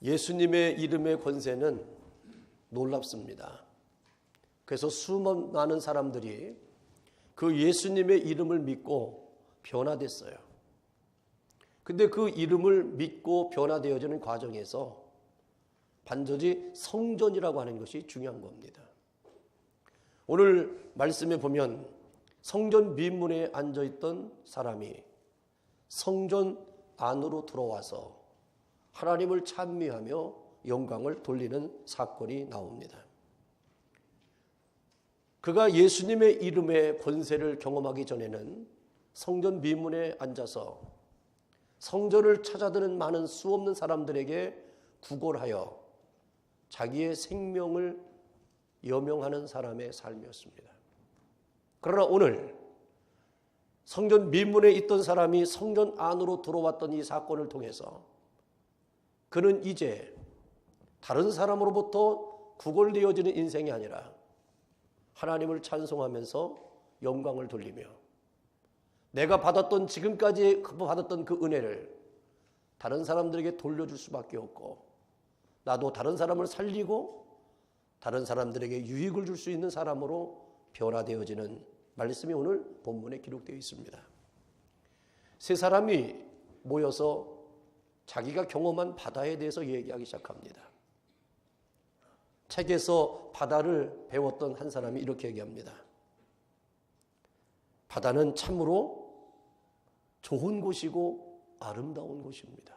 예수님의 이름의 권세는 놀랍습니다. 그래서 수많은 사람들이 그 예수님의 이름을 믿고 변화됐어요. 근데 그 이름을 믿고 변화되어지는 과정에서 반드시 성전이라고 하는 것이 중요한 겁니다. 오늘 말씀에 보면 성전 미문에 앉아있던 사람이 성전 안으로 들어와서 하나님을 찬미하며 영광을 돌리는 사건이 나옵니다. 그가 예수님의 이름의 권세를 경험하기 전에는 성전 미문에 앉아서 성전을 찾아드는 많은 수없는 사람들에게 구걸하여 자기의 생명을 여명하는 사람의 삶이었습니다. 그러나 오늘 성전 미문에 있던 사람이 성전 안으로 들어왔던 이 사건을 통해서 그는 이제 다른 사람으로부터 구걸되어지는 인생이 아니라 하나님을 찬송하면서 영광을 돌리며 내가 받았던 지금까지 받았던 그 은혜를 다른 사람들에게 돌려줄 수밖에 없고 나도 다른 사람을 살리고 다른 사람들에게 유익을 줄 수 있는 사람으로 변화되어지는 말씀이 오늘 본문에 기록되어 있습니다. 세 사람이 모여서 자기가 경험한 바다에 대해서 얘기하기 시작합니다. 책에서 바다를 배웠던 한 사람이 이렇게 얘기합니다. 바다는 참으로 좋은 곳이고 아름다운 곳입니다.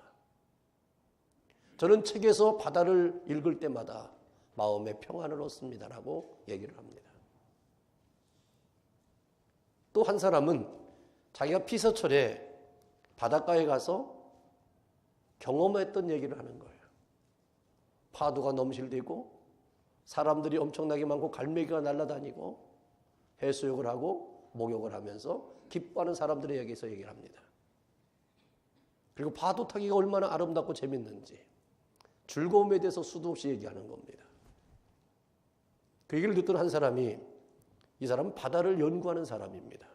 저는 책에서 바다를 읽을 때마다 마음의 평안을 얻습니다라고 얘기를 합니다. 또 한 사람은 자기가 피서철에 바닷가에 가서 경험했던 얘기를 하는 거예요. 파도가 넘실대고 사람들이 엄청나게 많고 갈매기가 날아다니고 해수욕을 하고 목욕을 하면서 기뻐하는 사람들에 의해서 얘기를 합니다. 그리고 파도 타기가 얼마나 아름답고 재밌는지 즐거움에 대해서 수도 없이 얘기하는 겁니다. 그 얘기를 듣던 한 사람이 이 사람은 바다를 연구하는 사람입니다.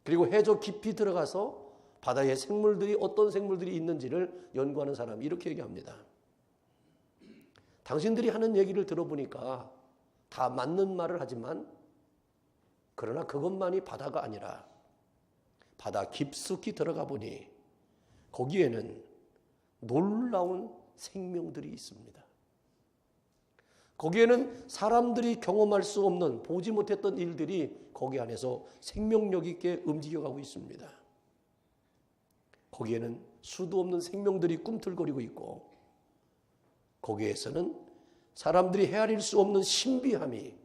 그리고 해저 깊이 들어가서 바다에 생물들이 어떤 생물들이 있는지를 연구하는 사람이 이렇게 얘기합니다. 당신들이 하는 얘기를 들어보니까 다 맞는 말을 하지만 그러나 그것만이 바다가 아니라 바다 깊숙이 들어가 보니 거기에는 놀라운 생명들이 있습니다. 거기에는 사람들이 경험할 수 없는 보지 못했던 일들이 거기 안에서 생명력 있게 움직여가고 있습니다. 거기에는 수도 없는 생명들이 꿈틀거리고 있고 거기에서는 사람들이 헤아릴 수 없는 신비함이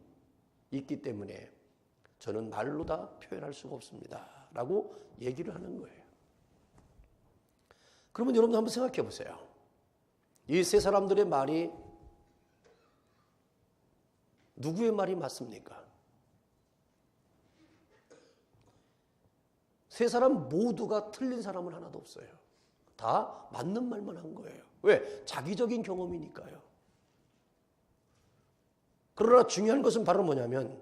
있기 때문에 저는 말로 다 표현할 수가 없습니다 라고 얘기를 하는 거예요. 그러면 여러분 한번 생각해 보세요. 이 세 사람들의 말이 누구의 말이 맞습니까? 세 사람 모두가 틀린 사람은 하나도 없어요. 다 맞는 말만 한 거예요. 왜? 자기적인 경험이니까요. 그러나 중요한 것은 바로 뭐냐면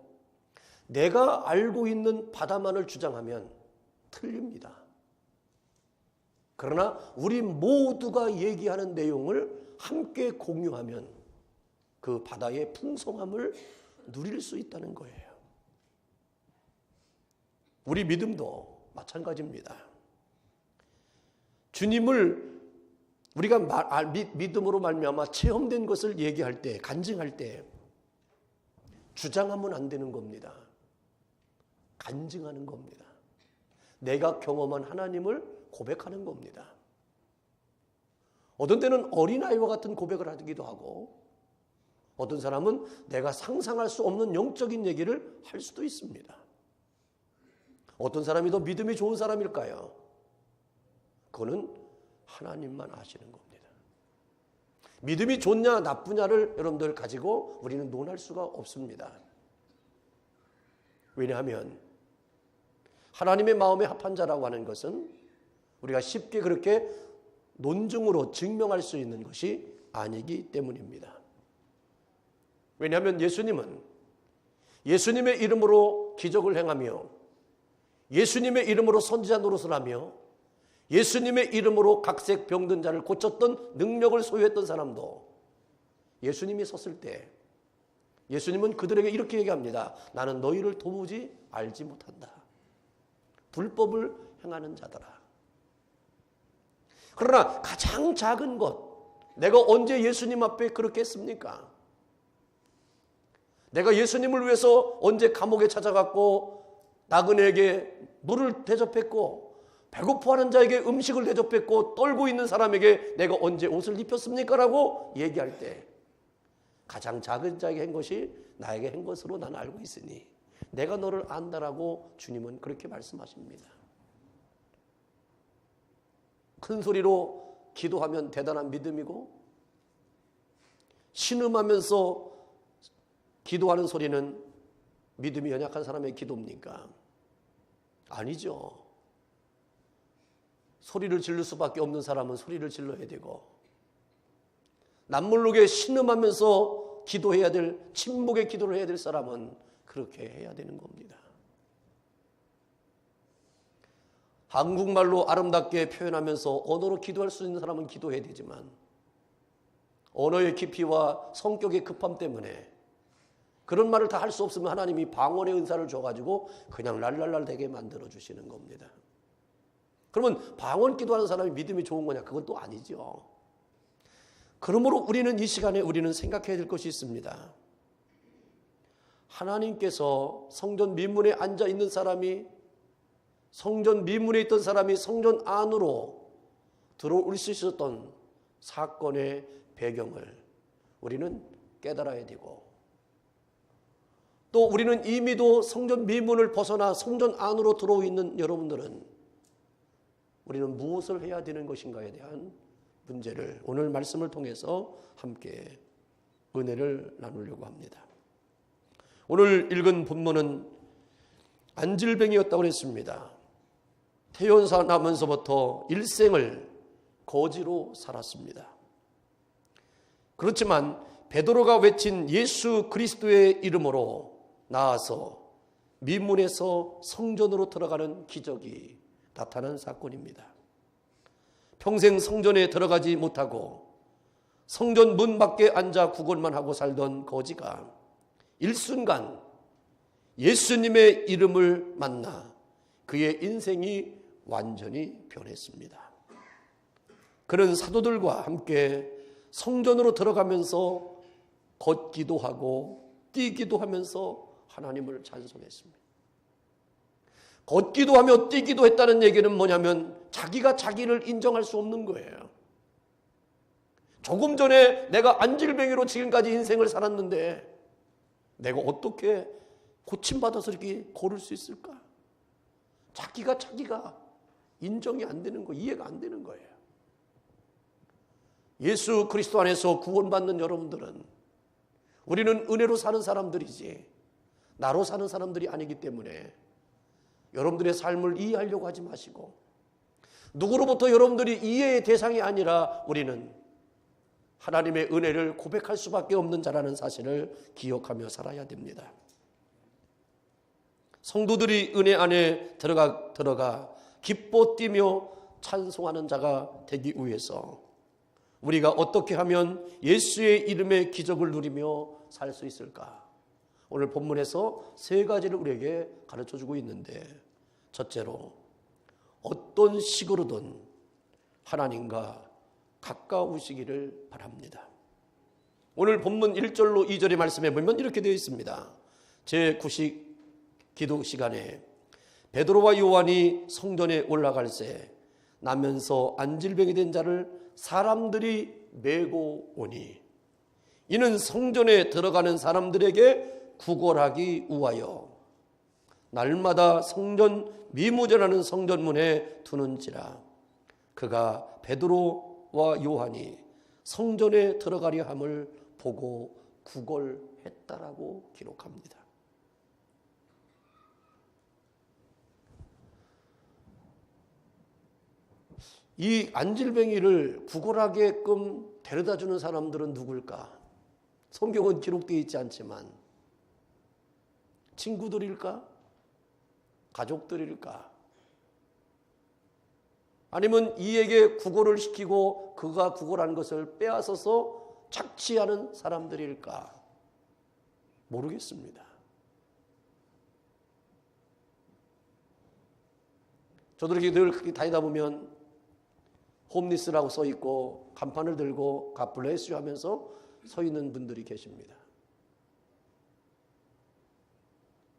내가 알고 있는 바다만을 주장하면 틀립니다. 그러나 우리 모두가 얘기하는 내용을 함께 공유하면 그 바다의 풍성함을 누릴 수 있다는 거예요. 우리 믿음도 마찬가지입니다. 주님을 우리가 믿음으로 말미암아 체험된 것을 얘기할 때, 간증할 때 주장하면 안 되는 겁니다. 간증하는 겁니다. 내가 경험한 하나님을 고백하는 겁니다. 어떤 때는 어린아이와 같은 고백을 하기도 하고 어떤 사람은 내가 상상할 수 없는 영적인 얘기를 할 수도 있습니다. 어떤 사람이 더 믿음이 좋은 사람일까요? 그거는 하나님만 아시는 겁니다. 믿음이 좋냐 나쁘냐를 여러분들 가지고 우리는 논할 수가 없습니다. 왜냐하면 하나님의 마음에 합한 자라고 하는 것은 우리가 쉽게 그렇게 논증으로 증명할 수 있는 것이 아니기 때문입니다. 왜냐하면 예수님은 예수님의 이름으로 기적을 행하며 예수님의 이름으로 선지자 노릇을 하며 예수님의 이름으로 각색 병든 자를 고쳤던 능력을 소유했던 사람도 예수님이 섰을 때 예수님은 그들에게 이렇게 얘기합니다. 나는 너희를 도무지 알지 못한다. 불법을 행하는 자들아. 그러나 가장 작은 것, 내가 언제 예수님 앞에 그렇게 했습니까? 내가 예수님을 위해서 언제 감옥에 찾아갔고 나그네에게 물을 대접했고 배고파하는 자에게 음식을 대접했고 떨고 있는 사람에게 내가 언제 옷을 입혔습니까? 라고 얘기할 때 가장 작은 자에게 한 것이 나에게 한 것으로 나는 알고 있으니 내가 너를 안다라고 주님은 그렇게 말씀하십니다. 큰 소리로 기도하면 대단한 믿음이고 신음하면서 기도하는 소리는 믿음이 연약한 사람의 기도입니까? 아니죠. 소리를 지를 수밖에 없는 사람은 소리를 질러야 되고 남몰르게 신음하면서 기도해야 될, 침묵의 기도를 해야 될 사람은 그렇게 해야 되는 겁니다. 한국말로 아름답게 표현하면서 언어로 기도할 수 있는 사람은 기도해야 되지만 언어의 깊이와 성격의 급함 때문에 그런 말을 다 할 수 없으면 하나님이 방언의 은사를 줘가지고 그냥 랄랄랄 되게 만들어주시는 겁니다. 그러면 방언 기도하는 사람이 믿음이 좋은 거냐? 그건 또 아니죠. 그러므로 우리는 이 시간에 우리는 생각해야 될 것이 있습니다. 하나님께서 성전 민문에 앉아 있는 사람이 성전 민문에 있던 사람이 성전 안으로 들어올 수 있었던 사건의 배경을 우리는 깨달아야 되고 또 우리는 이미도 성전 민문을 벗어나 성전 안으로 들어오 있는 여러분들은 우리는 무엇을 해야 되는 것인가에 대한 문제를 오늘 말씀을 통해서 함께 은혜를 나누려고 합니다. 오늘 읽은 본문은 안질뱅이였다고 했습니다. 태어나면서부터 일생을 거지로 살았습니다. 그렇지만 베드로가 외친 예수 그리스도의 이름으로 나아서 민문에서 성전으로 들어가는 기적이 나타난 사건입니다. 평생 성전에 들어가지 못하고 성전 문 밖에 앉아 구걸만 하고 살던 거지가 일순간 예수님의 이름을 만나 그의 인생이 완전히 변했습니다. 그는 사도들과 함께 성전으로 들어가면서 걷기도 하고 뛰기도 하면서 하나님을 찬송했습니다. 걷기도 하며 뛰기도 했다는 얘기는 뭐냐면 자기가 자기를 인정할 수 없는 거예요. 조금 전에 내가 안질뱅이로 지금까지 인생을 살았는데 내가 어떻게 고침받아서 이렇게 걸을 수 있을까? 자기가 인정이 안 되는 거, 이해가 안 되는 거예요. 예수 그리스도 안에서 구원받는 여러분들은 우리는 은혜로 사는 사람들이지 나로 사는 사람들이 아니기 때문에 여러분들의 삶을 이해하려고 하지 마시고 누구로부터 여러분들이 이해의 대상이 아니라 우리는 하나님의 은혜를 고백할 수밖에 없는 자라는 사실을 기억하며 살아야 됩니다. 성도들이 은혜 안에 들어가 기뻐 뛰며 찬송하는 자가 되기 위해서 우리가 어떻게 하면 예수의 이름의 기적을 누리며 살 수 있을까? 오늘 본문에서 세 가지를 우리에게 가르쳐주고 있는데 첫째로 어떤 식으로든 하나님과 가까우시기를 바랍니다. 오늘 본문 1절로 2절의 말씀에 보면 이렇게 되어 있습니다. 제9식 기도 시간에 베드로와 요한이 성전에 올라갈새 나면서 안질병이 된 자를 사람들이 메고 오니 이는 성전에 들어가는 사람들에게 구걸하기 우하여 날마다 성전 미무전하는 성전문에 두는지라. 그가 베드로와 요한이 성전에 들어가려 함을 보고 구걸했다라고 기록합니다. 이 안질뱅이를 구걸하게끔 데려다주는 사람들은 누굴까? 성경은 기록되어 있지 않지만 친구들일까? 가족들일까? 아니면 이에게 구걸을 시키고 그가 구걸한 것을 빼앗아서 착취하는 사람들일까? 모르겠습니다. 저도 이렇게 늘 다니다 보면 홈리스라고 써 있고 간판을 들고 God bless you 하면서 서 있는 분들이 계십니다.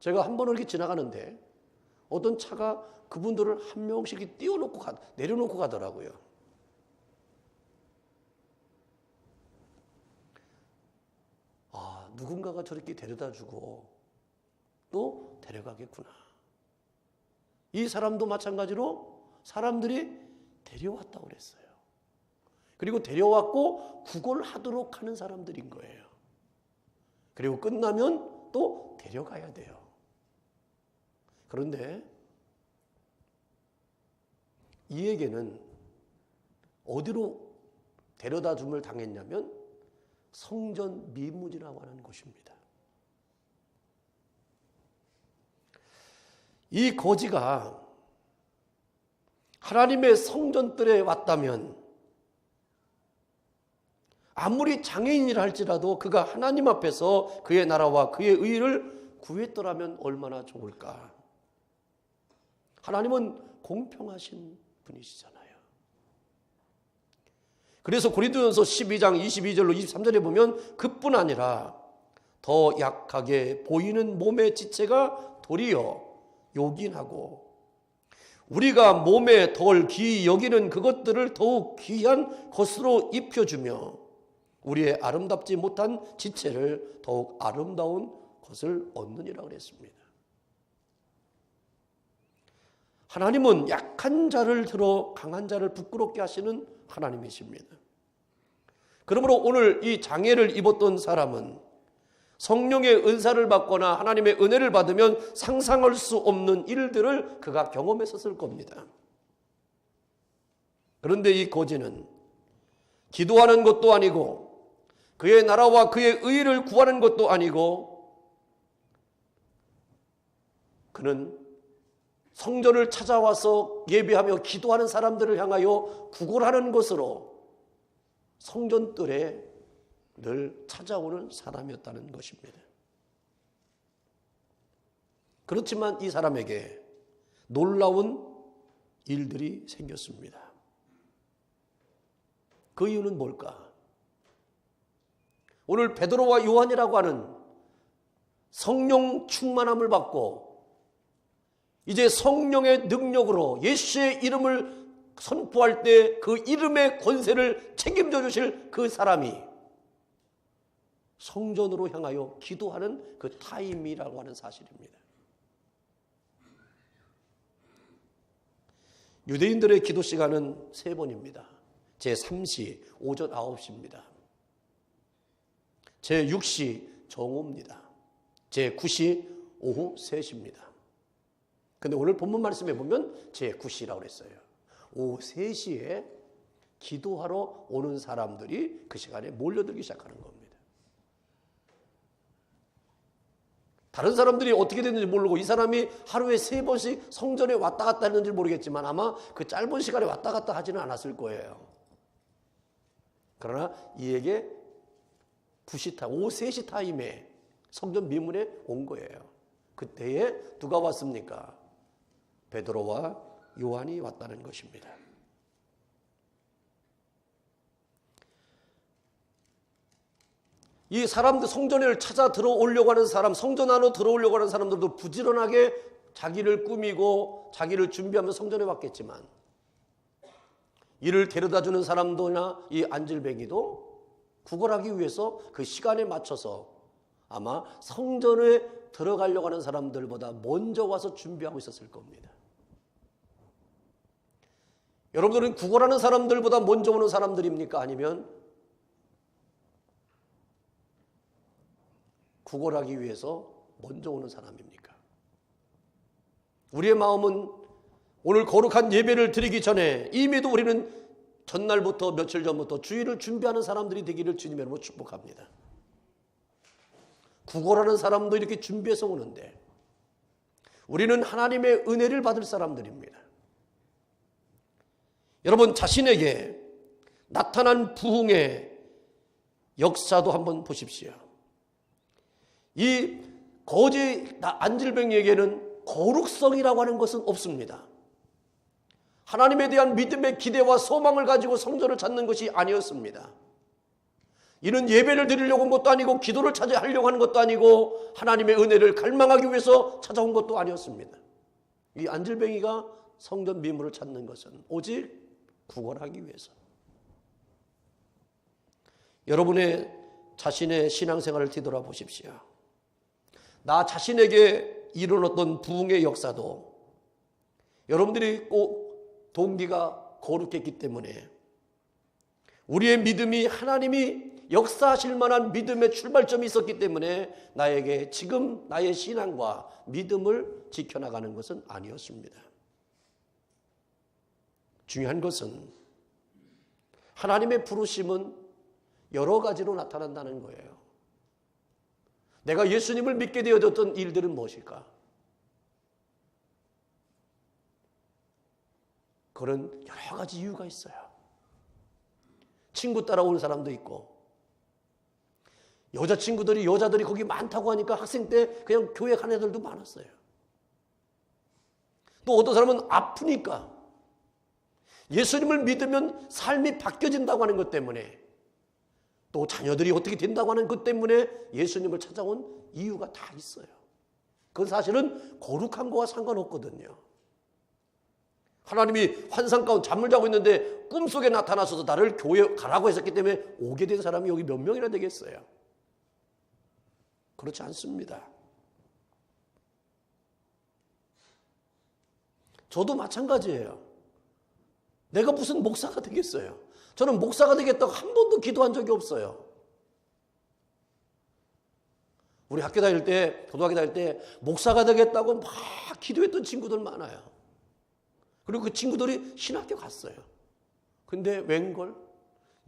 제가 한 번은 이렇게 지나가는데 어떤 차가 그분들을 한 명씩 띄워놓고 내려놓고 가더라고요. 아, 누군가가 저렇게 데려다주고 또 데려가겠구나. 이 사람도 마찬가지로 사람들이 데려왔다고 그랬어요. 그리고 데려왔고 구걸하도록 하는 사람들인 거예요. 그리고 끝나면 또 데려가야 돼요. 그런데 이에게는 어디로 데려다 줌을 당했냐면 성전 미문이라고 하는 곳입니다. 이 거지가 하나님의 성전뜰에 왔다면 아무리 장애인이라 할지라도 그가 하나님 앞에서 그의 나라와 그의 의를 구했더라면 얼마나 좋을까. 하나님은 공평하신 분이시잖아요. 그래서 고린도전서 12장 22절로 23절에 보면 그뿐 아니라 더 약하게 보이는 몸의 지체가 도리어 요긴하고 우리가 몸에 덜 귀히 여기는 그것들을 더욱 귀한 것으로 입혀주며 우리의 아름답지 못한 지체를 더욱 아름다운 것을 얻느니라 그랬습니다. 하나님은 약한 자를 들어 강한 자를 부끄럽게 하시는 하나님이십니다. 그러므로 오늘 이 장애를 입었던 사람은 성령의 은사를 받거나 하나님의 은혜를 받으면 상상할 수 없는 일들을 그가 경험했었을 겁니다. 그런데 이 거지는 기도하는 것도 아니고 그의 나라와 그의 의를 구하는 것도 아니고 그는 성전을 찾아와서 예배하며 기도하는 사람들을 향하여 구걸하는 것으로 성전뜰에 늘 찾아오는 사람이었다는 것입니다. 그렇지만 이 사람에게 놀라운 일들이 생겼습니다. 그 이유는 뭘까? 오늘 베드로와 요한이라고 하는 성령 충만함을 받고 이제 성령의 능력으로 예수의 이름을 선포할 때 그 이름의 권세를 책임져 주실 그 사람이 성전으로 향하여 기도하는 그 타임이라고 하는 사실입니다. 유대인들의 기도 시간은 3번입니다. 제3시 오전 9시입니다. 제6시 정오입니다. 제9시 오후 3시입니다. 근데 오늘 본문 말씀에 보면 제9시라고 그랬어요. 오후 3시에 기도하러 오는 사람들이 그 시간에 몰려들기 시작하는 겁니다. 다른 사람들이 어떻게 됐는지 모르고 이 사람이 하루에 3번씩 성전에 왔다 갔다 했는지 모르겠지만 아마 그 짧은 시간에 왔다 갔다 하지는 않았을 거예요. 그러나 이에게 9시 타임, 오후 3시 타임에 성전 미문에 온 거예요. 그때에 누가 왔습니까? 베드로와 요한이 왔다는 것입니다. 이 사람들 성전을 찾아 들어오려고 하는 사람, 성전 안으로 들어오려고 하는 사람들도 부지런하게 자기를 꾸미고 자기를 준비하면서 성전에 왔겠지만 이를 데려다주는 사람도나 이 안질뱅이도 구걸하기 위해서 그 시간에 맞춰서 아마 성전에 들어가려고 하는 사람들보다 먼저 와서 준비하고 있었을 겁니다. 여러분들은 구걸하는 사람들보다 먼저 오는 사람들입니까? 아니면 구걸하기 위해서 먼저 오는 사람입니까? 우리의 마음은 오늘 거룩한 예배를 드리기 전에 이미도 우리는 전날부터 며칠 전부터 주일을 준비하는 사람들이 되기를 주님의 이름으로 축복합니다. 구걸하는 사람도 이렇게 준비해서 오는데 우리는 하나님의 은혜를 받을 사람들입니다. 여러분 자신에게 나타난 부흥의 역사도 한번 보십시오. 이 거지 안질병에게는 거룩성이라고 하는 것은 없습니다. 하나님에 대한 믿음의 기대와 소망을 가지고 성전을 찾는 것이 아니었습니다. 이는 예배를 드리려고 온 것도 아니고 기도를 하려고 하는 것도 아니고 하나님의 은혜를 갈망하기 위해서 찾아온 것도 아니었습니다. 이 안질뱅이가 성전 미물을 찾는 것은 오직 구원하기 위해서. 여러분의 자신의 신앙생활을 뒤돌아보십시오. 나 자신에게 일어났던 부흥의 역사도 여러분들이 꼭 동기가 거룩했기 때문에 우리의 믿음이 하나님이 역사하실 만한 믿음의 출발점이 있었기 때문에 나에게 지금 나의 신앙과 믿음을 지켜나가는 것은 아니었습니다. 중요한 것은 하나님의 부르심은 여러 가지로 나타난다는 거예요. 내가 예수님을 믿게 되어졌던 일들은 무엇일까? 그런 여러 가지 이유가 있어요. 친구 따라오는 사람도 있고, 여자들이 거기 많다고 하니까 학생 때 그냥 교회 간 애들도 많았어요. 또 어떤 사람은 아프니까 예수님을 믿으면 삶이 바뀌어진다고 하는 것 때문에, 또 자녀들이 어떻게 된다고 하는 것 때문에 예수님을 찾아온 이유가 다 있어요. 그건 사실은 거룩한 거와 상관없거든요. 하나님이 환상 가운데 잠을 자고 있는데 꿈속에 나타나셔서 나를 교회 가라고 했었기 때문에 오게 된 사람이 여기 몇 명이나 되겠어요? 그렇지 않습니다. 저도 마찬가지예요. 내가 무슨 목사가 되겠어요? 저는 목사가 되겠다고 한 번도 기도한 적이 없어요. 우리 학교 다닐 때, 고등학교 다닐 때 목사가 되겠다고 막 기도했던 친구들 많아요. 그리고 그 친구들이 신학교 갔어요. 근데 웬걸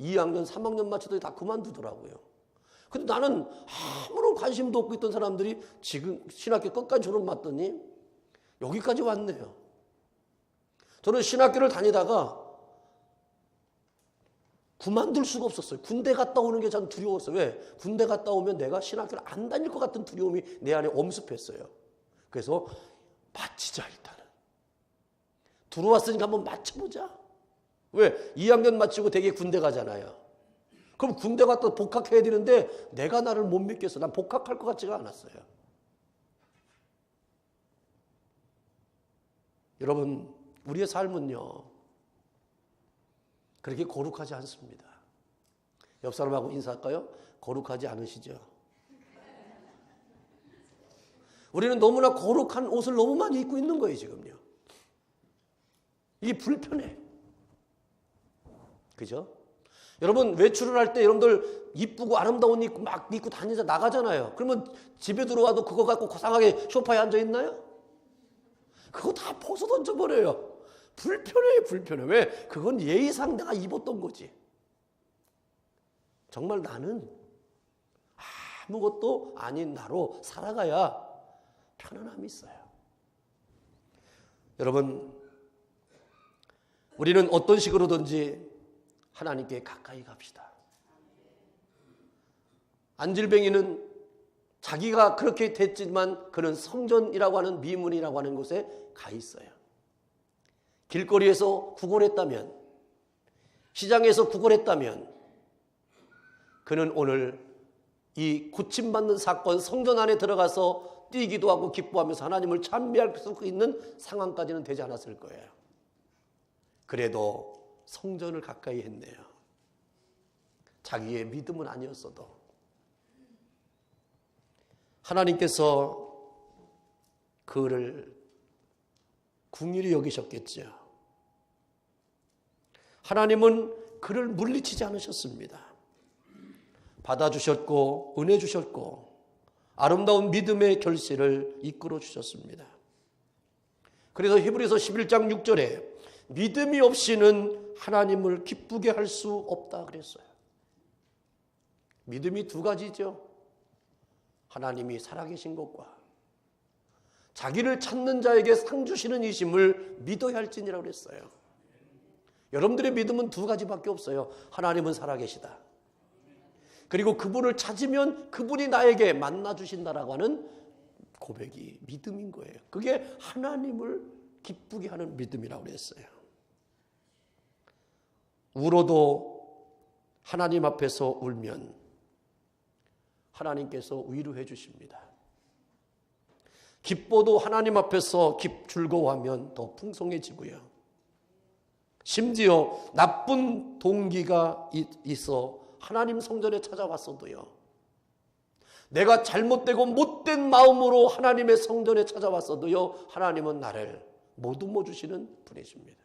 2학년, 3학년 마치더니 다 그만두더라고요. 근데 나는 아무런 관심도 없고 있던 사람들이 지금 신학교 끝까지 졸업 맞더니 여기까지 왔네요. 저는 신학교를 다니다가 그만둘 수가 없었어요. 군대 갔다 오는 게 참 두려웠어요. 왜? 군대 갔다 오면 내가 신학교를 안 다닐 것 같은 두려움이 내 안에 엄습했어요. 그래서 마치자 일단은. 들어왔으니까 한번 맞춰보자. 왜? 2학년 마치고 되게 군대 가잖아요. 그럼 군대 갔다 복학해야 되는데 내가 나를 못 믿겠어. 난 복학할 것 같지가 않았어요. 여러분, 우리의 삶은요 그렇게 거룩하지 않습니다. 옆 사람하고 인사할까요? 거룩하지 않으시죠? 우리는 너무나 거룩한 옷을 너무 많이 입고 있는 거예요, 지금요. 이게 불편해. 그죠? 여러분, 외출을 할 때 여러분들 이쁘고 아름다운 옷 입고 막 입고 다니자 나가잖아요. 그러면 집에 들어와도 그거 갖고 고상하게 소파에 앉아 있나요? 그거 다 벗어 던져버려요. 불편해요, 불편해. 왜? 그건 예의상 내가 입었던 거지. 정말 나는 아무것도 아닌 나로 살아가야 편안함이 있어요. 여러분, 우리는 어떤 식으로든지 하나님께 가까이 갑시다. 안질뱅이는 자기가 그렇게 됐지만 그는 성전이라고 하는 미문이라고 하는 곳에 가 있어요. 길거리에서 구걸했다면, 시장에서 구걸했다면 그는 오늘 이 고침받는 사건, 성전 안에 들어가서 뛰기도 하고 기뻐하면서 하나님을 찬미할 수 있는 상황까지는 되지 않았을 거예요. 그래도 성전을 가까이 했네요. 자기의 믿음은 아니었어도 하나님께서 그를 긍휼히 여기셨겠죠. 하나님은 그를 물리치지 않으셨습니다. 받아주셨고 은혜 주셨고 아름다운 믿음의 결실을 이끌어 주셨습니다. 그래서 히브리서 11장 6절에 믿음이 없이는 하나님을 기쁘게 할 수 없다 그랬어요. 믿음이 두 가지죠. 하나님이 살아계신 것과 자기를 찾는 자에게 상 주시는 이심을 믿어야 할지니라고 그랬어요. 여러분들의 믿음은 두 가지밖에 없어요. 하나님은 살아계시다. 그리고 그분을 찾으면 그분이 나에게 만나주신다라고 하는 고백이 믿음인 거예요. 그게 하나님을 기쁘게 하는 믿음이라고 그랬어요. 울어도 하나님 앞에서 울면 하나님께서 위로해 주십니다. 기뻐도 하나님 앞에서 즐거워하면 더 풍성해지고요. 심지어 나쁜 동기가 있어 하나님 성전에 찾아왔어도요, 내가 잘못되고 못된 마음으로 하나님의 성전에 찾아왔어도요, 하나님은 나를 보듬어 주시는 분이십니다.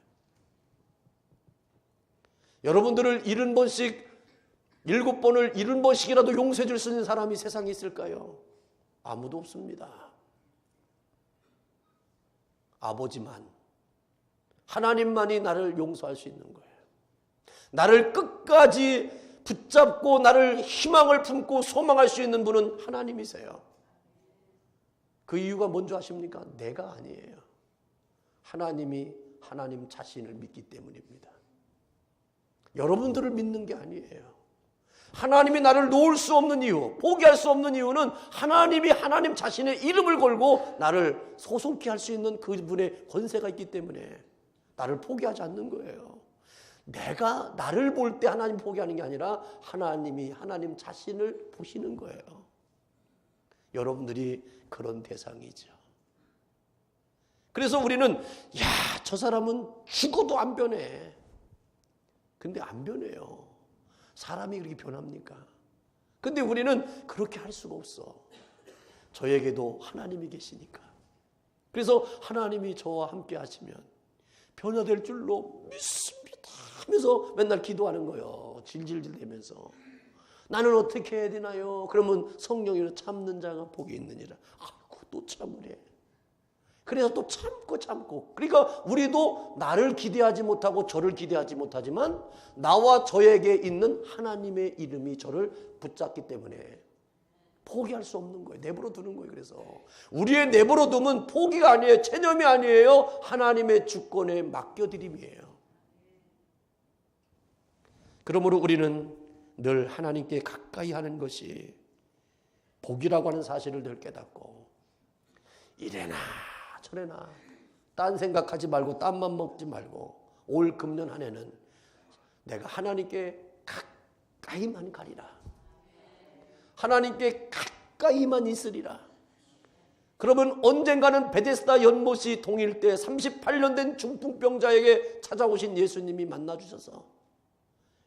여러분들을 70번씩 7번을 70번씩이라도 용서해 줄 수 있는 사람이 세상에 있을까요? 아무도 없습니다. 아버지만, 하나님만이 나를 용서할 수 있는 거예요. 나를 끝까지 붙잡고 나를 희망을 품고 소망할 수 있는 분은 하나님이세요. 그 이유가 뭔지 아십니까? 내가 아니에요. 하나님이 하나님 자신을 믿기 때문입니다. 여러분들을 믿는 게 아니에요. 하나님이 나를 놓을 수 없는 이유, 포기할 수 없는 이유는 하나님이 하나님 자신의 이름을 걸고 나를 소송케 할 수 있는 그분의 권세가 있기 때문에 나를 포기하지 않는 거예요. 내가 나를 볼 때 하나님 포기하는 게 아니라 하나님이 하나님 자신을 보시는 거예요. 여러분들이 그런 대상이죠. 그래서 우리는 저 사람은 죽어도 안 변해. 근데 안 변해요. 사람이 그렇게 변합니까? 근데 우리는 그렇게 할 수가 없어. 저에게도 하나님이 계시니까. 그래서 하나님이 저와 함께 하시면 변화될 줄로 믿습니다 하면서 맨날 기도하는 거예요. 질질질 대면서. 나는 어떻게 해야 되나요? 그러면 성령이 참는 자가 복이 있느니라. 또 참으래. 그래서 또 참고. 그러니까 우리도 나를 기대하지 못하고 저를 기대하지 못하지만 나와 저에게 있는 하나님의 이름이 저를 붙잡기 때문에 포기할 수 없는 거예요. 내버려 두는 거예요. 그래서 우리의 내버려 둠은 포기가 아니에요. 체념이 아니에요. 하나님의 주권에 맡겨드림이에요. 그러므로 우리는 늘 하나님께 가까이 하는 것이 복이라고 하는 사실을 늘 깨닫고 이래나 저래나 딴 생각하지 말고 딴만 먹지 말고 올 금년 한 해는 내가 하나님께 가까이만 가리라. 하나님께 가까이만 있으리라. 그러면 언젠가는 베데스다 연못이 동일 때 38년 된 중풍병자에게 찾아오신 예수님이 만나주셔서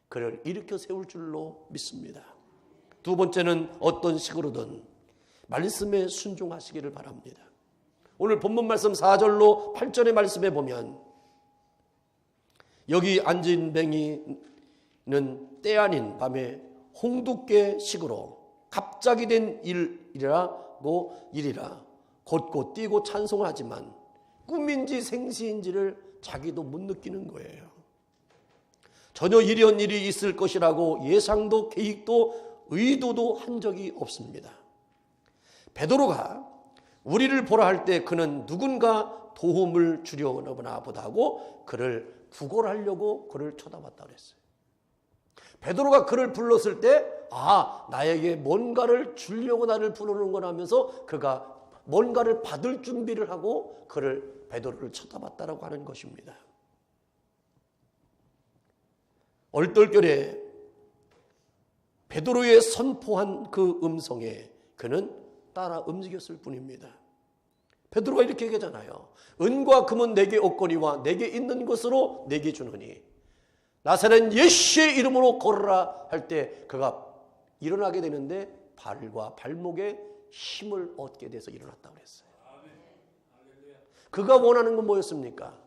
그를 일으켜 세울 줄로 믿습니다. 두 번째는 어떤 식으로든 말씀에 순종하시기를 바랍니다. 오늘 본문 말씀 4절로 8절의 말씀에 보면 여기 앉은 뱅이는 때 아닌 밤에 홍두깨 식으로 갑자기 된 일이라 곧곧 뛰고 찬송을 하지만 꿈인지 생시인지를 자기도 못 느끼는 거예요. 전혀 이런 일이 있을 것이라고 예상도 계획도 의도도 한 적이 없습니다. 베드로가 우리를 보라 할 때 그는 누군가 도움을 주려나 보다 하고 그를 구걸하려고 그를 쳐다봤다 그랬어요. 베드로가 그를 불렀을 때 나에게 뭔가를 주려고 나를 부르는구나 하면서 그가 뭔가를 받을 준비를 하고 베드로를 쳐다봤다라고 하는 것입니다. 얼떨결에 베드로의 선포한 그 음성에 그는 따라 움직였을 뿐입니다. 베드로가 이렇게 얘기하잖아요. 은과 금은 내게 없거니와 내게 있는 것으로 내게 주노니 나사렛 예수의 이름으로 걸으라 할 때 그가 일어나게 되는데 발과 발목에 힘을 얻게 돼서 일어났다고 그랬어요. 그가 원하는 건 뭐였습니까?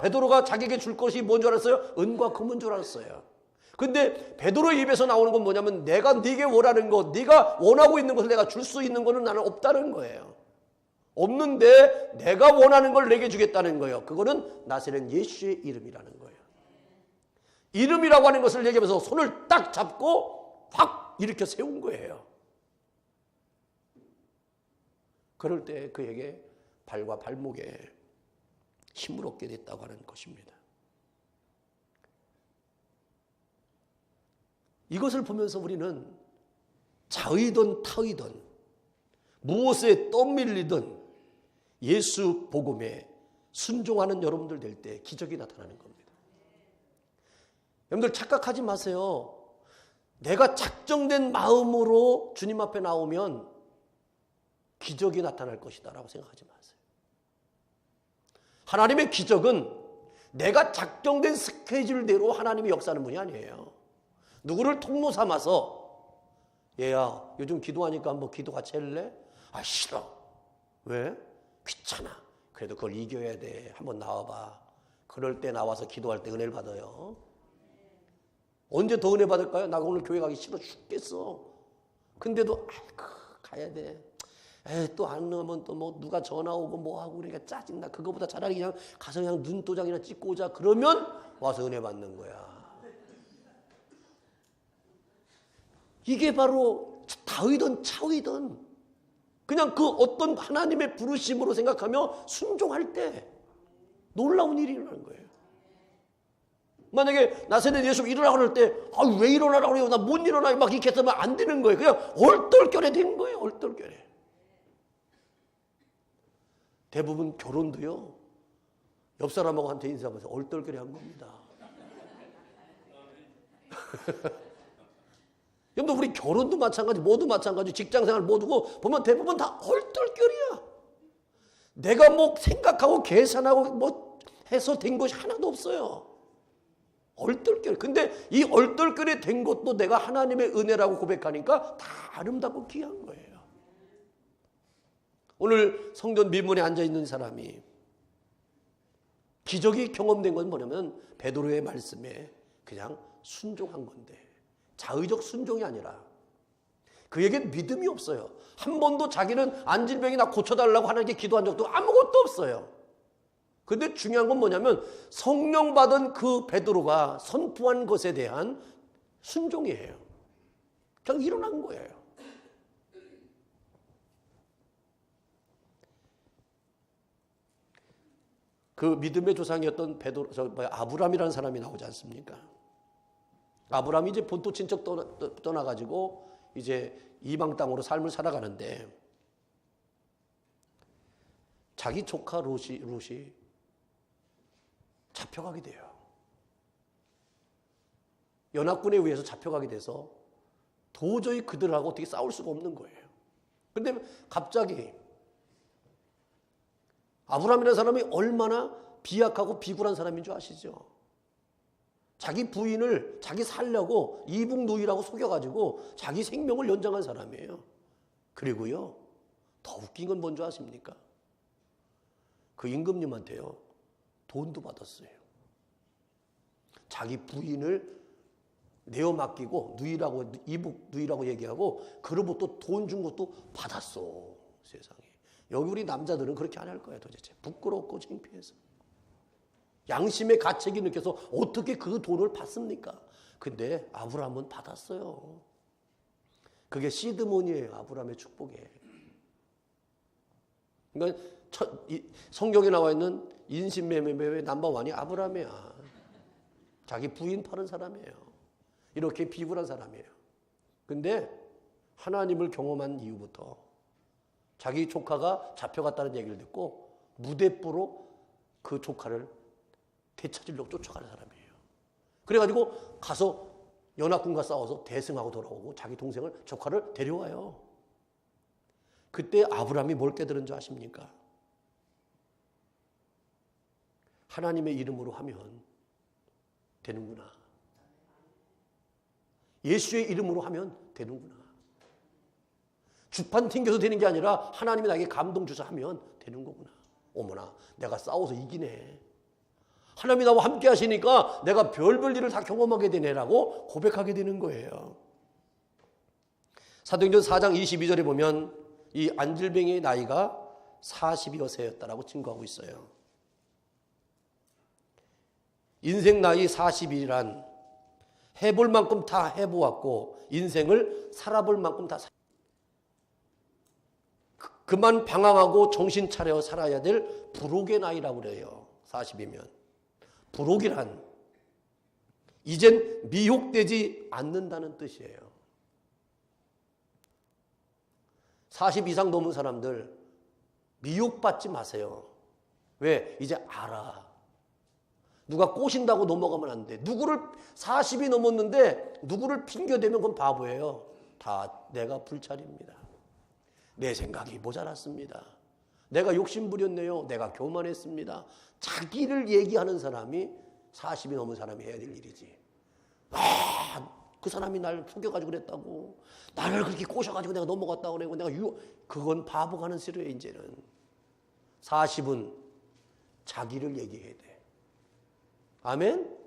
베드로가 자기에게 줄 것이 뭔 줄 알았어요? 은과 금은 줄 알았어요. 근데 베드로의 입에서 나오는 건 뭐냐면 내가 네게 원하는 것, 네가 원하고 있는 것을 내가 줄 수 있는 것은 나는 없다는 거예요. 없는데 내가 원하는 걸 내게 주겠다는 거예요. 그거는 나사렛 예수의 이름이라는 거예요. 이름이라고 하는 것을 얘기하면서 손을 딱 잡고 확 일으켜 세운 거예요. 그럴 때 그에게 발과 발목에 힘을 얻게 됐다고 하는 것입니다. 이것을 보면서 우리는 자의든 타의든 무엇에 떠밀리든 예수 복음에 순종하는 여러분들 될 때 기적이 나타나는 겁니다. 여러분들 착각하지 마세요. 내가 작정된 마음으로 주님 앞에 나오면 기적이 나타날 것이다 라고 생각하지 마세요. 하나님의 기적은 내가 작정된 스케줄대로 하나님이 역사하는 분이 아니에요. 누구를 통로 삼아서 얘야 요즘 기도하니까 한번 기도 같이 할래? 아 싫어. 왜? 귀찮아. 그래도 그걸 이겨야 돼. 한번 나와봐. 그럴 때 나와서 기도할 때 은혜를 받아요. 언제 더 은혜 받을까요? 나 오늘 교회 가기 싫어 죽겠어. 근데도 아이고 가야 돼. 또 안 넣으면 또 뭐 누가 전화 오고 뭐 하고 그러니까 짜증나. 그거보다 차라리 그냥 가서 그냥 눈도장이나 찍고 오자. 그러면 와서 은혜 받는 거야. 이게 바로 다의든 차의든 그냥 그 어떤 하나님의 부르심으로 생각하며 순종할 때 놀라운 일이 일어나는 거예요. 만약에 나세는 예수 일어나고 그럴 때 왜 일어나라고 그래요? 나 못 일어나요. 막 이렇게 해서면 안 되는 거예요. 그냥 얼떨결에 된 거예요. 얼떨결에. 대부분 결혼도요. 옆 사람하고 한테 인사하면서 얼떨결에 한 겁니다. 여러분 우리 결혼도 마찬가지, 모두 마찬가지, 직장생활 모두고 보면 대부분 다 얼떨결이야. 내가 뭐 생각하고 계산하고 뭐 해서 된 것이 하나도 없어요. 얼떨결. 근데 이 얼떨결에 된 것도 내가 하나님의 은혜라고 고백하니까 다 아름답고 귀한 거예요. 오늘 성전 미문에 앉아있는 사람이 기적이 경험된 건 뭐냐면 베드로의 말씀에 그냥 순종한 건데 자의적 순종이 아니라 그에겐 믿음이 없어요. 한 번도 자기는 안질병이 나 고쳐달라고 하나님께 기도한 적도 아무것도 없어요. 근데 중요한 건 뭐냐면 성령 받은 그 베드로가 선포한 것에 대한 순종이에요. 그냥 일어난 거예요. 그 믿음의 조상이었던 아브라함이라는 사람이 나오지 않습니까? 아브라함이 이제 본토 친척 떠나가지고 이제 이방 땅으로 삶을 살아가는데 자기 조카 롯이 잡혀가게 돼요. 연합군에 의해서 잡혀가게 돼서 도저히 그들하고 어떻게 싸울 수가 없는 거예요. 그런데 갑자기 아브라함이라는 사람이 얼마나 비약하고 비굴한 사람인 줄 아시죠? 자기 부인을 자기 살려고 이북노이라고 속여가지고 자기 생명을 연장한 사람이에요. 그리고요, 더 웃긴 건 뭔지 아십니까? 그 임금님한테요, 돈도 받았어요. 자기 부인을 내어 맡기고 누이라고, 이북 누이라고 얘기하고 그로부터 돈 준 것도 받았어. 세상에. 여기 우리 남자들은 그렇게 안 할 거야 도대체. 부끄럽고 창피해서. 양심의 가책이 느껴서 어떻게 그 돈을 받습니까? 근데 아브라함은 받았어요. 그게 시드몬이에요. 아브라함의 축복에. 그러니까 성경에 나와 있는 인신매매의 넘버원이 아브라함이야. 자기 부인 파는 사람이에요. 이렇게 비굴한 사람이에요. 근데 하나님을 경험한 이후부터 자기 조카가 잡혀갔다는 얘기를 듣고 무대뽀로 그 조카를 되찾으려고 쫓아가는 사람이에요. 그래가지고 가서 연합군과 싸워서 대승하고 돌아오고 자기 동생을, 조카를 데려와요. 그때 아브라함이 뭘 깨달은 줄 아십니까? 하나님의 이름으로 하면 되는구나. 예수의 이름으로 하면 되는구나. 주판 튕겨서 되는 게 아니라 하나님이 나에게 감동 주사 하면 되는 거구나. 어머나, 내가 싸워서 이기네. 하나님이 나와 함께 하시니까 내가 별별 일을 다 경험하게 되네라고 고백하게 되는 거예요. 사도행전 4장 22절에 보면 이 안질병의 나이가 40여 세였다라고 증거하고 있어요. 인생 나이 40이란 해볼 만큼 다 해보았고 인생을 살아볼 만큼 다 그만 방황하고 정신 차려 살아야 될 부록의 나이라고 그래요. 40이면. 부록이란 이젠 미혹되지 않는다는 뜻이에요. 40 이상 넘은 사람들 미혹받지 마세요. 왜? 이제 알아. 누가 꼬신다고 넘어가면 안 돼. 누구를 40이 넘었는데 누구를 핑계대면 그건 바보예요. 다 내가 불찰입니다. 내 생각이 모자랐습니다. 내가 욕심부렸네요. 내가 교만했습니다. 자기를 얘기하는 사람이 40이 넘은 사람이 해야 될 일이지. 그 사람이 날 속여가지고 그랬다고, 나를 그렇게 꼬셔가지고 내가 넘어갔다고 그러고 내가 그건 바보가 하는 소리예요. 이제는 40은 자기를 얘기해야 돼. 아멘?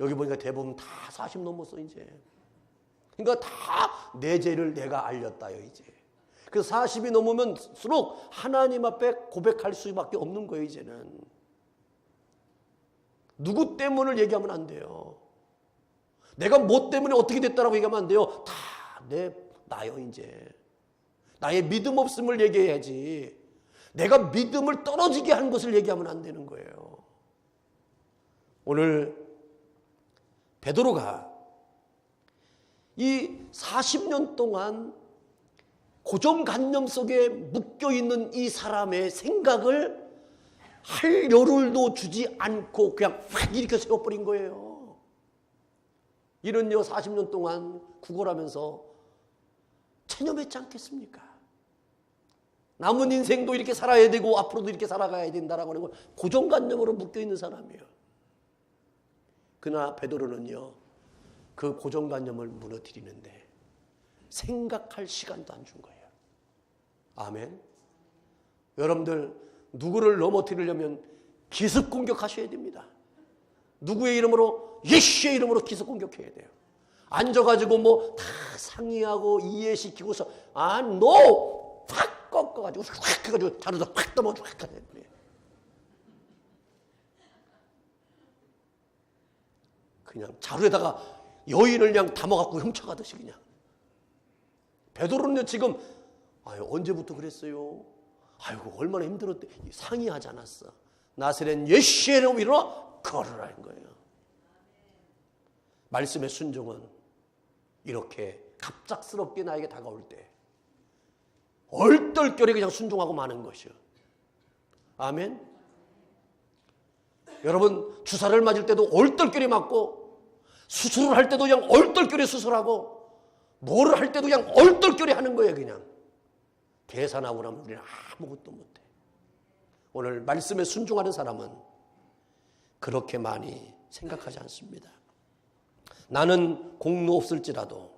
여기 보니까 대부분 다 40 넘었어 이제. 그러니까 다 내 죄를 내가 알렸다요 이제. 그래서 40이 넘으면수록 하나님 앞에 고백할 수밖에 없는 거예요 이제는. 누구 때문을 얘기하면 안 돼요. 내가 뭐 때문에 어떻게 됐다라고 얘기하면 안 돼요. 다 나요 이제. 나의 믿음 없음을 얘기해야지. 내가 믿음을 떨어지게 한 것을 얘기하면 안 되는 거예요. 오늘 베드로가 이 40년 동안 고정관념 속에 묶여있는 이 사람의 생각을 할 여를도 주지 않고 그냥 확 일으켜 세워버린 거예요. 이는요 40년 동안 구걸하면서 체념했지 않겠습니까? 남은 인생도 이렇게 살아야 되고 앞으로도 이렇게 살아가야 된다라고 하는 걸 고정관념으로 묶여있는 사람이에요. 그러나 베드로는요 그 고정관념을 무너뜨리는데 생각할 시간도 안 준 거예요. 아멘. 여러분들 누구를 넘어뜨리려면 기습 공격하셔야 됩니다. 누구의 이름으로? 예수의 이름으로 기습 공격해야 돼요. 앉아가지고 뭐 다 상의하고 이해시키고서 no! 확 꺾어가지고 확 해가지고 자르다 확 넘어져 확 하는 거예요. 그냥 자루에다가 여인을 그냥 담아갖고 훔쳐가듯이 그냥. 베드로는 지금 언제부터 그랬어요? 아이고 얼마나 힘들었대. 상의하지 않았어. 나사렛 예수의 이름으로 걸으라는 거예요. 말씀의 순종은 이렇게 갑작스럽게 나에게 다가올 때 얼떨결에 그냥 순종하고 마는 것이요. 아멘. 여러분 주사를 맞을 때도 얼떨결에 맞고 수술을 할 때도 그냥 얼떨결에 수술하고 뭐를 할 때도 그냥 얼떨결에 하는 거예요. 그냥 계산하고 나면 우리는 아무것도 못해. 오늘 말씀에 순종하는 사람은 그렇게 많이 생각하지 않습니다. 나는 공로 없을지라도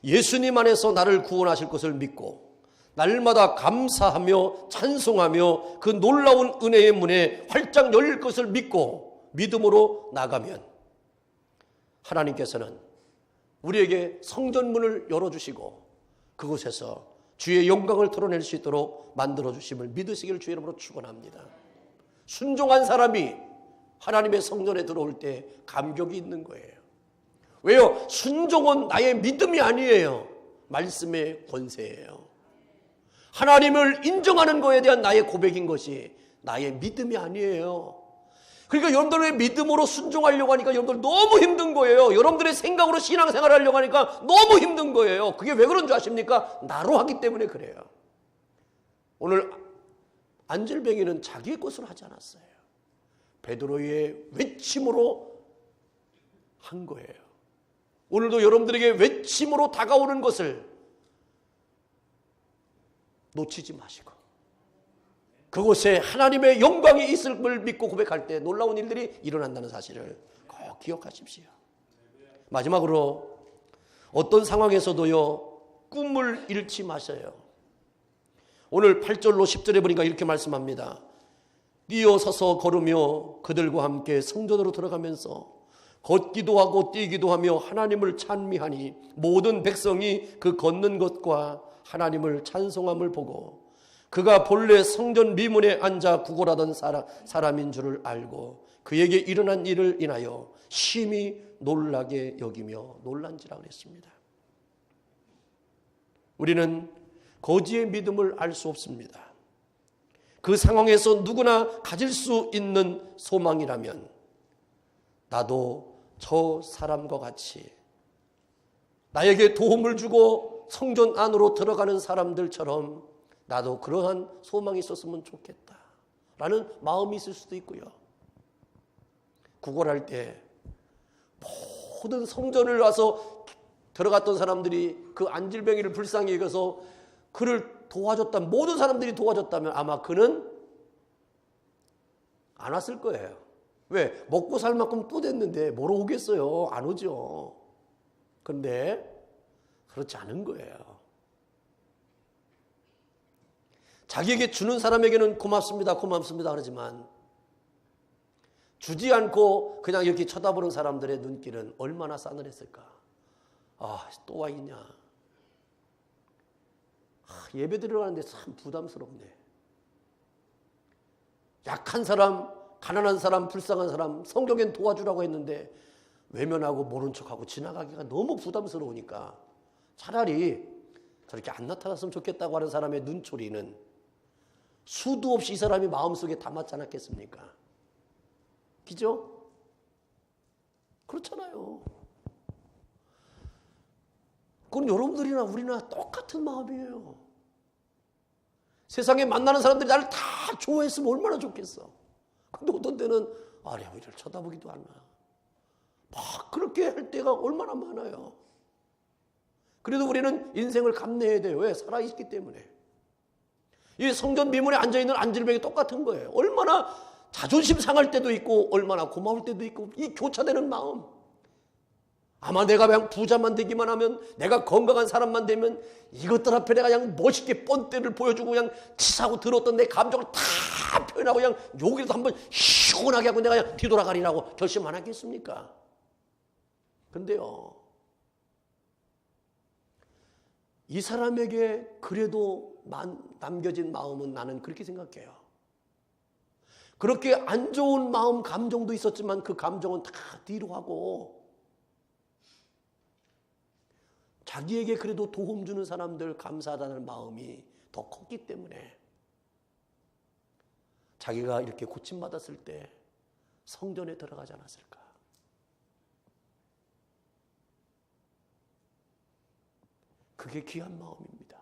예수님 안에서 나를 구원하실 것을 믿고 날마다 감사하며 찬송하며 그 놀라운 은혜의 문에 활짝 열릴 것을 믿고 믿음으로 나가면 하나님께서는 우리에게 성전문을 열어주시고 그곳에서 주의 영광을 드러낼 수 있도록 만들어주심을 믿으시기를 주의 이름으로 축원합니다. 순종한 사람이 하나님의 성전에 들어올 때 감격이 있는 거예요. 왜요? 순종은 나의 믿음이 아니에요. 말씀의 권세예요. 하나님을 인정하는 것에 대한 나의 고백인 것이 나의 믿음이 아니에요. 그러니까 여러분들의 믿음으로 순종하려고 하니까 여러분들 너무 힘든 거예요. 여러분들의 생각으로 신앙생활을 하려고 하니까 너무 힘든 거예요. 그게 왜 그런 줄 아십니까? 나로 하기 때문에 그래요. 오늘 안질뱅이는 자기의 것으로 하지 않았어요. 베드로의 외침으로 한 거예요. 오늘도 여러분들에게 외침으로 다가오는 것을 놓치지 마시고 그곳에 하나님의 영광이 있을 걸 믿고 고백할 때 놀라운 일들이 일어난다는 사실을 꼭 기억하십시오. 마지막으로 어떤 상황에서도요 꿈을 잃지 마세요. 오늘 8절로 10절에 보니까 이렇게 말씀합니다. 뛰어서서 걸으며 그들과 함께 성전으로 들어가면서 걷기도 하고 뛰기도 하며 하나님을 찬미하니 모든 백성이 그 걷는 것과 하나님을 찬송함을 보고 그가 본래 성전 미문에 앉아 구걸하던 사람인 줄을 알고 그에게 일어난 일을 인하여 심히 놀라게 여기며 놀란지라 그랬습니다. 우리는 거지의 믿음을 알 수 없습니다. 그 상황에서 누구나 가질 수 있는 소망이라면 나도 저 사람과 같이 나에게 도움을 주고 성전 안으로 들어가는 사람들처럼 나도 그러한 소망이 있었으면 좋겠다 라는 마음이 있을 수도 있고요. 구걸할 때 모든 성전을 와서 들어갔던 사람들이 그 안질뱅이를 불쌍히 여겨서 그를 도와줬다면, 모든 사람들이 도와줬다면 아마 그는 안 왔을 거예요. 왜? 먹고 살 만큼 또 됐는데 뭐로 오겠어요? 안 오죠. 그런데 그렇지 않은 거예요. 자기에게 주는 사람에게는 고맙습니다, 고맙습니다 그러지만 주지 않고 그냥 이렇게 쳐다보는 사람들의 눈길은 얼마나 싸늘했을까. 아, 또 와 있냐. 예배 드려가는데 참 부담스럽네. 약한 사람, 가난한 사람, 불쌍한 사람 성경엔 도와주라고 했는데 외면하고 모른 척하고 지나가기가 너무 부담스러우니까 차라리 저렇게 안 나타났으면 좋겠다고 하는 사람의 눈초리는 수도 없이 이 사람이 마음속에 담았지 않았겠습니까? 그죠? 그렇잖아요. 그건 여러분들이나 우리나 똑같은 마음이에요. 세상에 만나는 사람들이 나를 다 좋아했으면 얼마나 좋겠어. 근데 어떤 때는 아래 우리를 쳐다보기도 않나. 막 그렇게 할 때가 얼마나 많아요. 그래도 우리는 인생을 감내해야 돼요. 왜? 살아있기 때문에. 이 성전 미문에 앉아있는 안질뱅이 똑같은 거예요. 얼마나 자존심 상할 때도 있고 얼마나 고마울 때도 있고 이 교차되는 마음. 아마 내가 그냥 부자만 되기만 하면, 내가 건강한 사람만 되면 이것들 앞에 내가 그냥 멋있게 뻔때를 보여주고 그냥 치사하고 들었던 내 감정을 다 표현하고 그냥 여기라도 한번 시원하게 하고 내가 그냥 뒤돌아가리라고 결심 안 하겠습니까? 근데요, 이 사람에게 그래도 남겨진 마음은 나는 그렇게 생각해요. 그렇게 안 좋은 마음, 감정도 있었지만 그 감정은 다 뒤로 하고 자기에게 그래도 도움 주는 사람들 감사하다는 마음이 더 컸기 때문에 자기가 이렇게 고침받았을 때 성전에 들어가지 않았을까. 그게 귀한 마음입니다.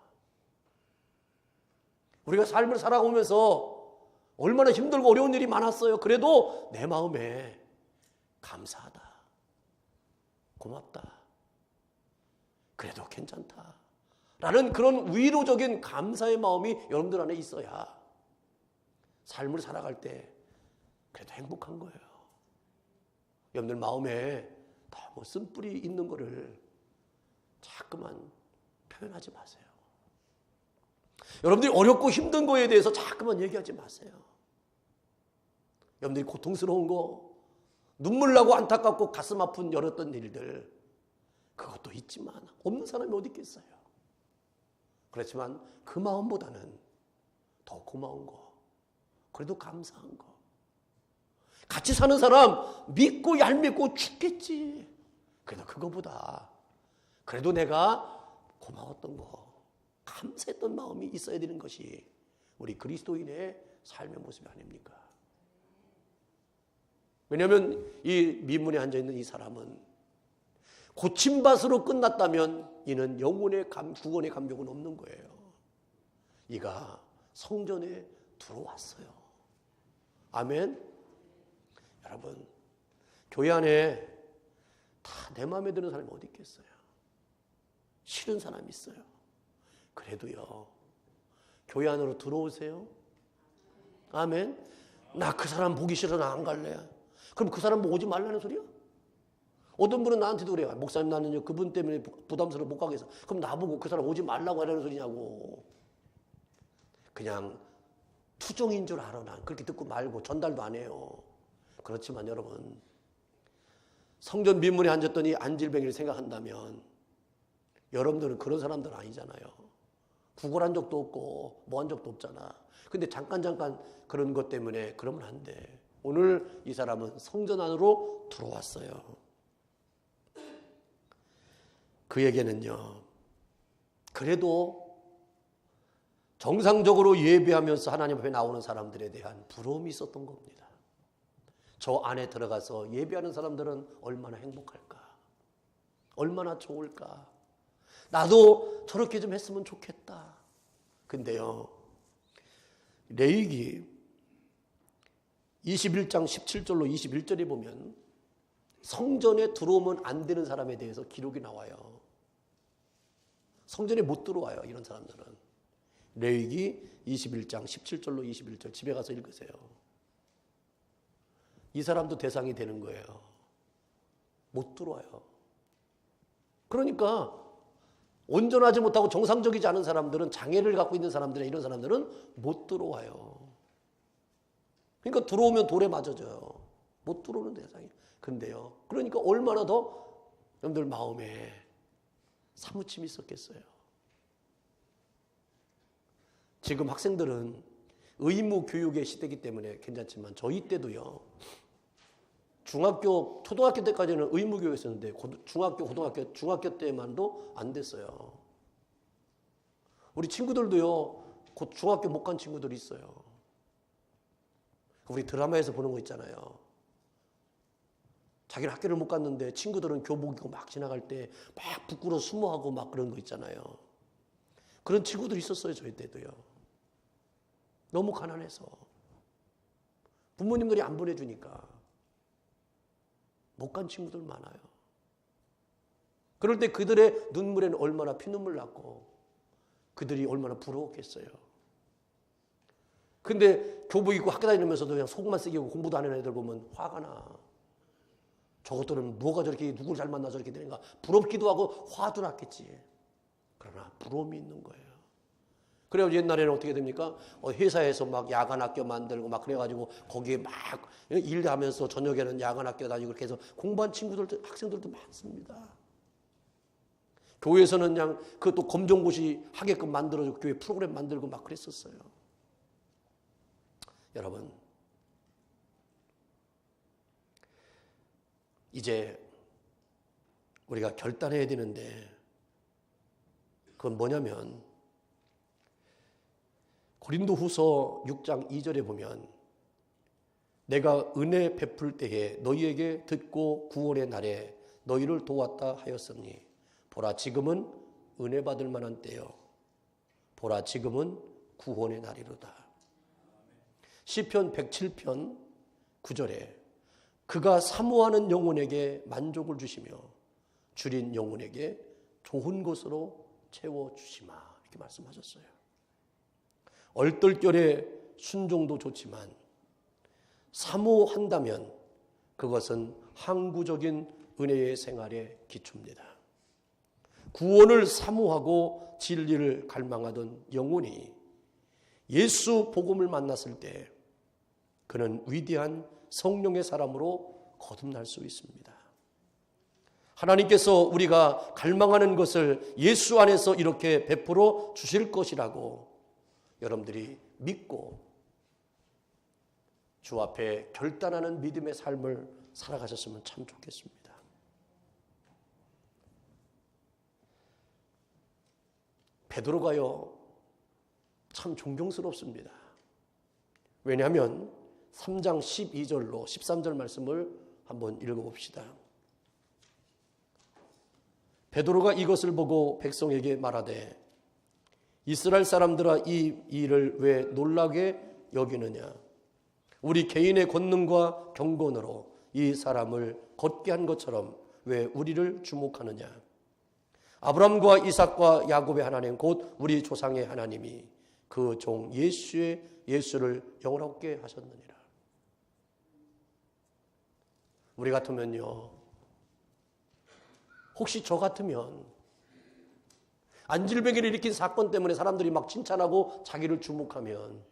우리가 삶을 살아오면서 얼마나 힘들고 어려운 일이 많았어요. 그래도 내 마음에 감사하다, 고맙다, 그래도 괜찮다 라는 그런 위로적인 감사의 마음이 여러분들 안에 있어야 삶을 살아갈 때 그래도 행복한 거예요. 여러분들 마음에 너무 쓴뿌리 있는 거를 자꾸만 표현하지 마세요. 여러분들이 어렵고 힘든 거에 대해서 자꾸만 얘기하지 마세요. 여러분들이 고통스러운 거, 눈물 나고 안타깝고 가슴 아픈 열었던 일들, 그것도 있지만 없는 사람이 어디 있겠어요. 그렇지만 그 마음보다는 더 고마운 거, 그래도 감사한 거. 같이 사는 사람 믿고 얄밉고 죽겠지. 그래도 그거보다 그래도 내가 고마웠던 거, 감사했던 마음이 있어야 되는 것이 우리 그리스도인의 삶의 모습이 아닙니까? 왜냐하면 이 민문에 앉아있는 이 사람은 고침밭으로 끝났다면 이는 영혼의 구원의 감격은 없는 거예요. 이가 성전에 들어왔어요. 아멘. 여러분, 교회 안에 다 내 마음에 드는 사람이 어디 있겠어요? 싫은 사람이 있어요. 그래도요, 교회 안으로 들어오세요. 아멘. 나 그 사람 보기 싫어, 나 안 갈래. 그럼 그 사람 오지 말라는 소리야? 어떤 분은 나한테도 그래요. 목사님, 나는요 그분 때문에 부담스러워 못 가겠어. 그럼 나보고 그 사람 오지 말라고 하라는 소리냐고. 그냥 투정인 줄 알아. 난 그렇게 듣고 말고 전달도 안 해요. 그렇지만 여러분, 성전 민문에 앉았던 이 안질뱅이를 생각한다면 여러분들은 그런 사람들 아니잖아요. 구걸한 적도 없고 뭐 한 적도 없잖아. 근데 잠깐 그런 것 때문에 그러면 안 돼. 오늘 이 사람은 성전 안으로 들어왔어요. 그에게는요, 그래도 정상적으로 예배하면서 하나님 앞에 나오는 사람들에 대한 부러움이 있었던 겁니다. 저 안에 들어가서 예배하는 사람들은 얼마나 행복할까? 얼마나 좋을까? 나도 저렇게 좀 했으면 좋겠다. 근데요, 레위기 21장 17절로 21절에 보면 성전에 들어오면 안 되는 사람에 대해서 기록이 나와요. 성전에 못 들어와요, 이런 사람들은. 레위기 21장 17절로 21절 집에 가서 읽으세요. 이 사람도 대상이 되는 거예요. 못 들어와요. 그러니까 온전하지 못하고 정상적이지 않은 사람들은, 장애를 갖고 있는 사람들이나 이런 사람들은 못 들어와요. 그러니까 들어오면 돌에 맞아져요. 못 들어오는 대상이. 근데요, 그러니까 얼마나 더 여러분들 마음에 사무침이 있었겠어요. 지금 학생들은 의무 교육의 시대이기 때문에 괜찮지만 저희 때도요, 중학교, 초등학교 때까지는 의무 교육이었는데 중학교, 고등학교, 중학교 때만도 안 됐어요. 우리 친구들도요, 곧 중학교 못 간 친구들이 있어요. 우리 드라마에서 보는 거 있잖아요. 자기는 학교를 못 갔는데 친구들은 교복 입고 막 지나갈 때 막 부끄러워 수모하고 막 그런 거 있잖아요. 그런 친구들이 있었어요, 저희 때도요. 너무 가난해서. 부모님들이 안 보내주니까. 못 간 친구들 많아요. 그럴 때 그들의 눈물에는 얼마나 피눈물 났고 그들이 얼마나 부러웠겠어요. 근데 교복 입고 학교 다니면서도 그냥 속만 쓰기고 공부도 안 하는 애들 보면 화가 나. 저것들은 뭐가 저렇게 누구를 잘 만나 저렇게 되는가. 부럽기도 하고 화도 났겠지. 그러나 부러움이 있는 거예요. 그래서 옛날에는 어떻게 됩니까? 회사에서 막 야간 학교 만들고 막 그래가지고 거기에 막 일하면서 저녁에는 야간 학교 다니고 그렇게 해서 공부한 친구들도, 학생들도 많습니다. 교회에서는 그냥 그것도 검정고시 하게끔 만들어주고 교회 프로그램 만들고 막 그랬었어요. 여러분, 이제 우리가 결단해야 되는데 그건 뭐냐면 고린도후서 6장 2절에 보면 내가 은혜 베풀 때에 너희에게 듣고 구원의 날에 너희를 도왔다 하였으니 보라 지금은 은혜 받을 만한 때요 보라 지금은 구원의 날이로다. 시편 107편 9절에 그가 사모하는 영혼에게 만족을 주시며 줄인 영혼에게 좋은 것으로 채워주시마 이렇게 말씀하셨어요. 얼떨결에 순종도 좋지만 사모한다면 그것은 항구적인 은혜의 생활의 기초입니다. 구원을 사모하고 진리를 갈망하던 영혼이 예수 복음을 만났을 때 그는 위대한 성령의 사람으로 거듭날 수 있습니다. 하나님께서 우리가 갈망하는 것을 예수 안에서 이렇게 베풀어 주실 것이라고 여러분들이 믿고 주 앞에 결단하는 믿음의 삶을 살아가셨으면 참 좋겠습니다. 베드로가요 참 존경스럽습니다. 왜냐하면 3장 12절로 13절 말씀을 한번 읽어봅시다. 베드로가 이것을 보고 백성에게 말하되 이스라엘 사람들아 이 일을 왜 놀라게 여기느냐. 우리 개인의 권능과 경건으로 이 사람을 걷게 한 것처럼 왜 우리를 주목하느냐. 아브라함과 이삭과 야곱의 하나님 곧 우리 조상의 하나님이 그 종 예수를 영원하게 하셨느니라. 우리 같으면요, 혹시 저 같으면 안질병기를 일으킨 사건 때문에 사람들이 막 칭찬하고 자기를 주목하면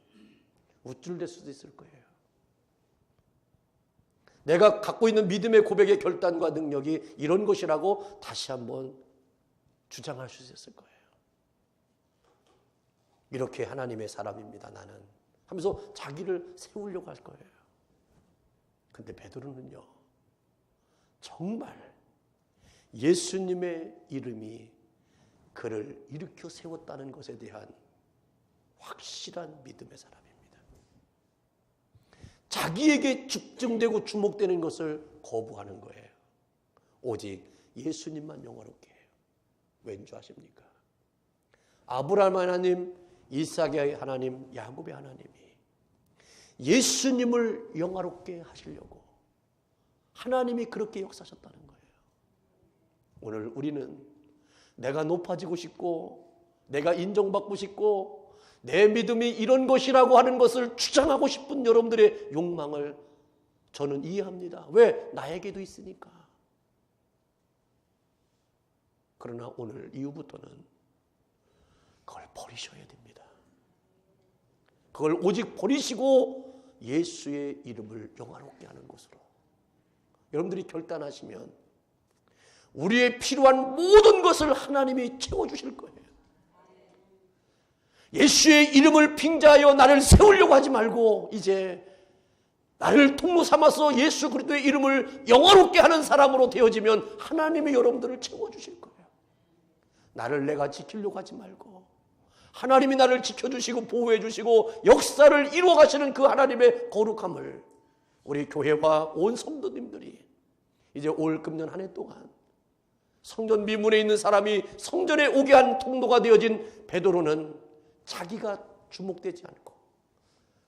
우쭐댈 수도 있을 거예요. 내가 갖고 있는 믿음의 고백의 결단과 능력이 이런 것이라고 다시 한번 주장할 수 있을 거예요. 이렇게 하나님의 사람입니다 나는 하면서 자기를 세우려고 할 거예요. 근데 베드로는요 정말 예수님의 이름이 그를 일으켜 세웠다는 것에 대한 확실한 믿음의 사람입니다. 자기에게 집중되고 주목되는 것을 거부하는 거예요. 오직 예수님만 영화롭게 해요. 왠지 아십니까? 아브라함 하나님, 이삭의 하나님, 야곱의 하나님이 예수님을 영화롭게 하시려고 하나님이 그렇게 역사하셨다는 거예요. 오늘 우리는 내가 높아지고 싶고 내가 인정받고 싶고 내 믿음이 이런 것이라고 하는 것을 주장하고 싶은 여러분들의 욕망을 저는 이해합니다. 왜? 나에게도 있으니까. 그러나 오늘 이후부터는 그걸 버리셔야 됩니다. 그걸 오직 버리시고 예수의 이름을 영화롭게 하는 것으로 여러분들이 결단하시면 우리의 필요한 모든 것을 하나님이 채워주실 거예요. 예수의 이름을 빙자하여 나를 세우려고 하지 말고 이제 나를 통로 삼아서 예수 그리스도의 이름을 영화롭게 하는 사람으로 되어지면 하나님이 여러분들을 채워주실 거예요. 나를 내가 지키려고 하지 말고 하나님이 나를 지켜주시고 보호해주시고 역사를 이루어가시는 그 하나님의 거룩함을 우리 교회와 온 성도님들이 이제 올 금년 한 해 동안 성전 미문에 있는 사람이 성전에 오게 한 통로가 되어진 베드로는 자기가 주목되지 않고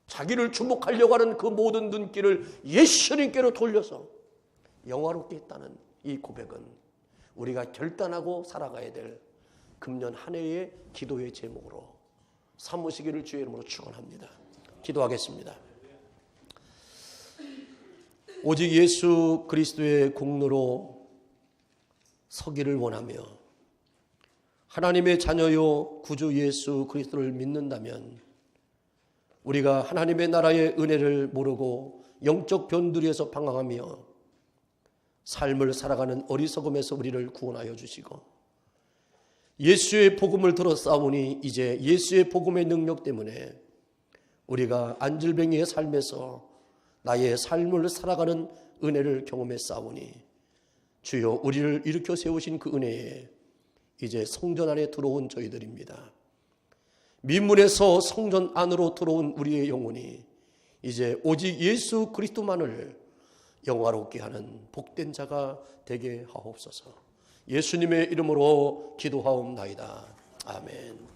자기를 주목하려고 하는 그 모든 눈길을 예수님께로 돌려서 영화롭게 했다는 이 고백은 우리가 결단하고 살아가야 될 금년 한 해의 기도의 제목으로 삼으시기를 주의 이름으로 축원합니다. 기도하겠습니다. 오직 예수 그리스도의 공로로 서기를 원하며 하나님의 자녀요 구주 예수 그리스도를 믿는다면 우리가 하나님의 나라의 은혜를 모르고 영적 변두리에서 방황하며 삶을 살아가는 어리석음에서 우리를 구원하여 주시고 예수의 복음을 들어 싸우니 이제 예수의 복음의 능력 때문에 우리가 안질뱅이의 삶에서 나의 삶을 살아가는 은혜를 경험해 싸우니 주여 우리를 일으켜 세우신 그 은혜에 이제 성전 안에 들어온 저희들입니다. 민문에서 성전 안으로 들어온 우리의 영혼이 이제 오직 예수 그리스도만을 영화롭게 하는 복된 자가 되게 하옵소서. 예수님의 이름으로 기도하옵나이다. 아멘.